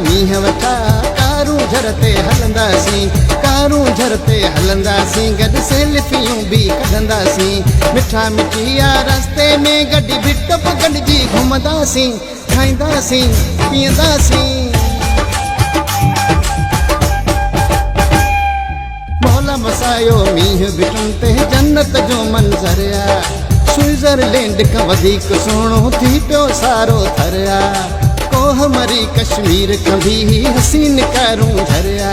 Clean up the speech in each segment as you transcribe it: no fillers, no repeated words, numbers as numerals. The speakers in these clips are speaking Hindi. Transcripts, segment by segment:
मींहं वठा कारूं झरते हलंदासीं, कारूं झरते हलंदासीं, गॾु सेल्फियूं बि कढंदासीं। मिठा मिठिया रस्ते में गॾी भिटप गॾिजी घुमंदासीं, खाईंदासीं पीअंदासीं। मौला मसायो मींहं भिटुनि ते जन्नत जो मंज़र आ, स्विट्ज़रलैंड खां वधीक सुहिणो थी पियो सारो थर आ। कोह मरी कश्मीर खां बि हसीन कारूं झर आ,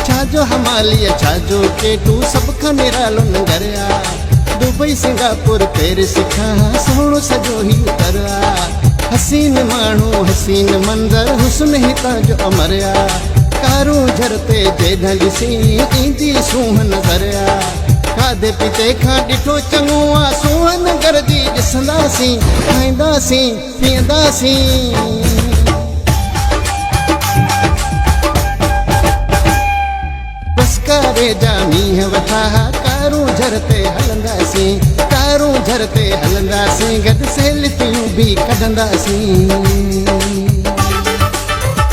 छाजो हिमालय छाजो केटू सभ खां निरालो नगर आ। दुबई सिंगापुर पेरिस खां सुहिणो सॼो ही उतर आ। हसीन माण्हू हसीन मंज़र हुस्न हितां जो अमर आ। कारूं झरते जेॾां ॾिसी ईंदी सूंहं नज़र आ। खाधे पीते खां ॾिठो चङो आ, सूंहं नगर जी ॾिसंदासीं, खाईंदासीं पीअंदासीं। बसकारे जा मींहं वठा कारूं झरते हलंदासीं, कारूं झरते हलंदासीं, गॾु सेल्फियूं बि कढंदासीं।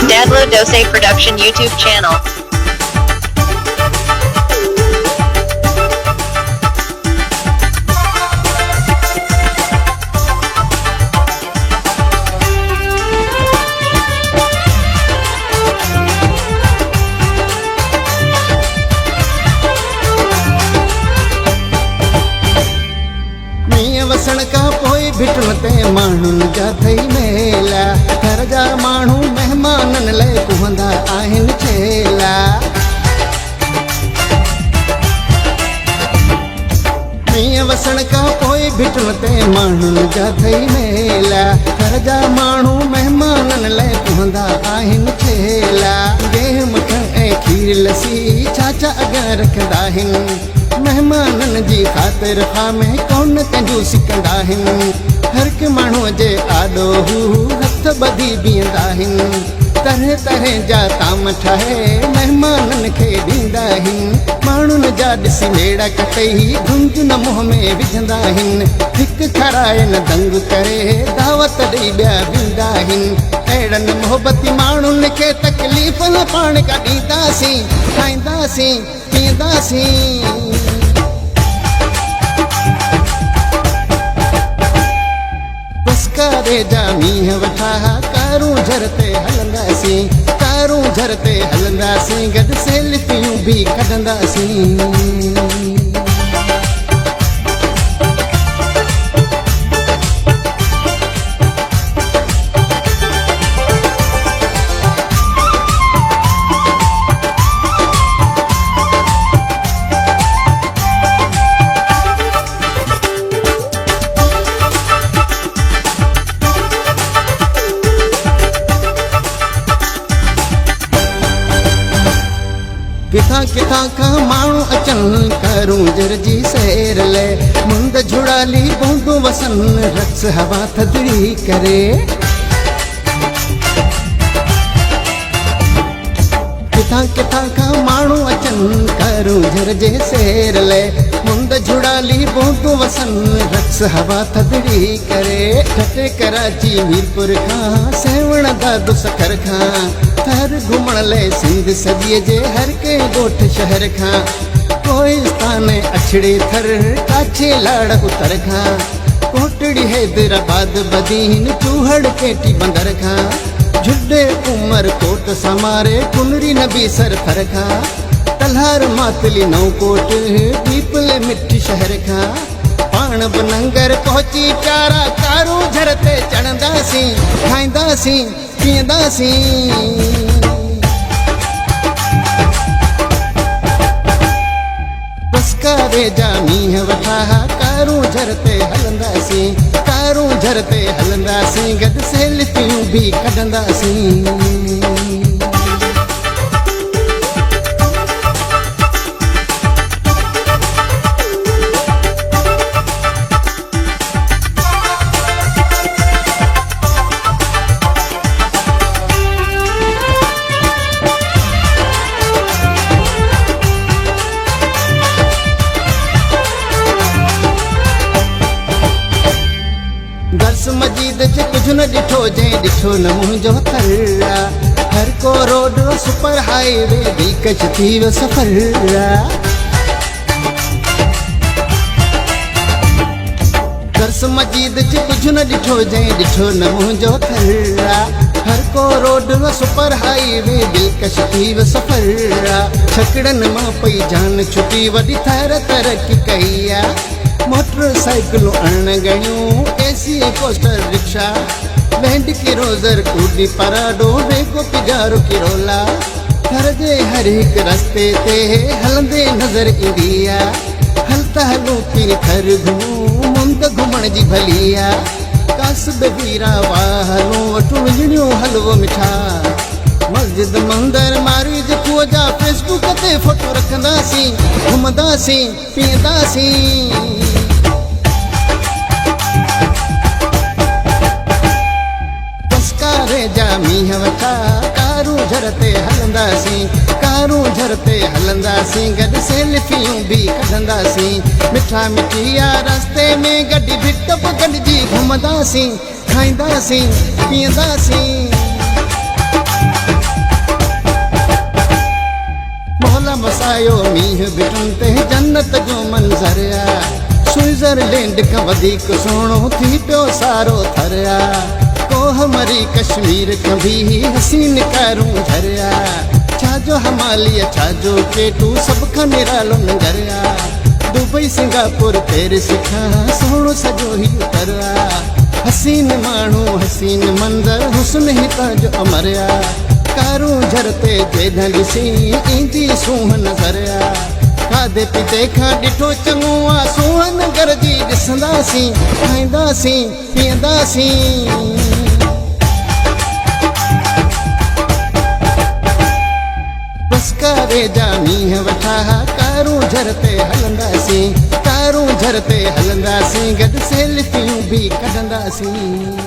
Download Dose Production YouTube channel. वसण खां पोइ भिटुनि ते माण्हुनि जा थई मेला, घर जा माण्हू महिमाननि लाइ कुहंदा आहिनि छेला। मींहं वसण खां पोइ भिटुनि ते माण्हुनि जा थई मेला, घर जा माण्हू महिमाननि लाइ कुहंदा आहिनि छेला। गेह मखण ऐं खीर लसी छा छा अॻियां रखंदा आहिनि, महिमाननि जी ख़ातिर में कोन कंजूसी कंदा आहिनि। हर के माण्हूअ जे आॾो हू हथ ॿधी बीहंदा आहिनि, तरह तरह जा ताम ठाहे महिमाननि खे ॾींदा आहिनि। माण्हुनि जा ॾिसी मेड़ा कटई गुंज न मुंहं में विझंदा आहिनि, हिकु खाराए न दंग करे दावत ॾेई ॿिया ॾींदा आहिनि। अहिड़नि मोहबती माण्हुनि खे तकलीफ़ न पाण खां ॾींदासीं, खाईंदासीं पीअंदासीं। बसकारे जा मींहं वठा कारूं झरते हलंदासीं, कारूं झरते हलंदासीं, गॾु सेल्फियूं बि कढंदासीं। किथां किथां खां माण्हू अचनि कारूं झर जी सैर लाइ, मुंद झुड़ाली बूंदूं वसनि रक्स हवा थधड़ी करे। किथां किथां खां माण्हू अचनि कारूं झर जे सैर लाइ, मुंद झुड़ाली बूंदूं वसनि रक्स हवा थधड़ी करे। ठटे कराची मीरपुर खां सेवण दादू सखर खां, थर घुमण लाइ सिंध सॼीअ जे हर के ॻोठ शहर खां। कोहिस्तान अछड़े थर काछे लाड़ उतर खां, कोटड़ी हैदराबाद बदीन चूहड़ केटी बंदर खां। झुॾे उमर कोट समारे कुनरी नबी सर थर खां, तलहार मातली नवकोट पीपल मिठी शहर खां। पाण बि नंगर पहुची प्यारा कारूं झरते चढ़ंदासीं, खाईंदासीं पीअंदासीं। बसकारे जा मींहं वठा कारूं झरते हलंदासीं, कारूं झरते हलंदासीं, गॾु सेल्फियूं बि कढंदासीं। मजीद च कुझु न ॾिठो जंहिं ॾिठो न मुंहिंजो थर आ। हर को रोड सुपर हाईवे दिलकश थी वियो सफ़र दर्स मजीद च कुझु न ॾिठो जंहिं ॾिठो न मुंहिंजो थर हर को रोड सुपर हाईवे दिलकश थी वियो सफ़र छकड़नि मां पई जान छुटी वॾी थर तरक़ी कई आहे मोटरसाइकिलूं अणगणियूं एसी कोस्टर रिक्शा बैंड की रोज़र कूड़ी पराडो बेगो पिजारो किरोला घर जे हर हिकु रस्ते ते हलंदे नज़र ईंदी आहे हलता हलूं तीर थर घुमूं मुंद घुमण जी भली आहे कासब वीरा वाह हलूं वठूं विझड़ियूं हलवो मिठा मस्जिद मंदर मारीज खूह जा फेसबुक ते फोटो रखंदासीं घुमंदासीं पीअंदासीं जा मींह वठा कारूं झरते हलंदासीं गॾु सेल्फियूं बि कढंदासीं मिठा मिठिया रस्ते में गॾी भिट बि गॾिजी घुमंदासीं खाईंदासीं पीअंदासीं मोहला मसायो मींह भिटुनि ते जन्नत जो मंज़र आहे स्विट्ज़रलैंड खां वधीक सुहिणो थी पियो सारो थर आहे कोह मरी कश्मीर खां बि हसीन कारूं झरिया छाजो हमालिया छाजो केटू सभ खां निरालो नंगर दुबई सिंगापुर पेरिस खां सोहणो सॼो ही उतर हसीन माण्हू हसीन मंज़र हुस्न हितां जो अमर कारूं झरते जेॾां ॾिसी ईंदी सूंह नज़र खाधे पीते खां ॾिठो चङो आहे सूंह नगर जी ॾिसंदासीं खाईंदासीं पीअंदासीं जा मींह वठा कारूं झरते हलंदासीं गॾु सेल्फियूं बि कढंदासीं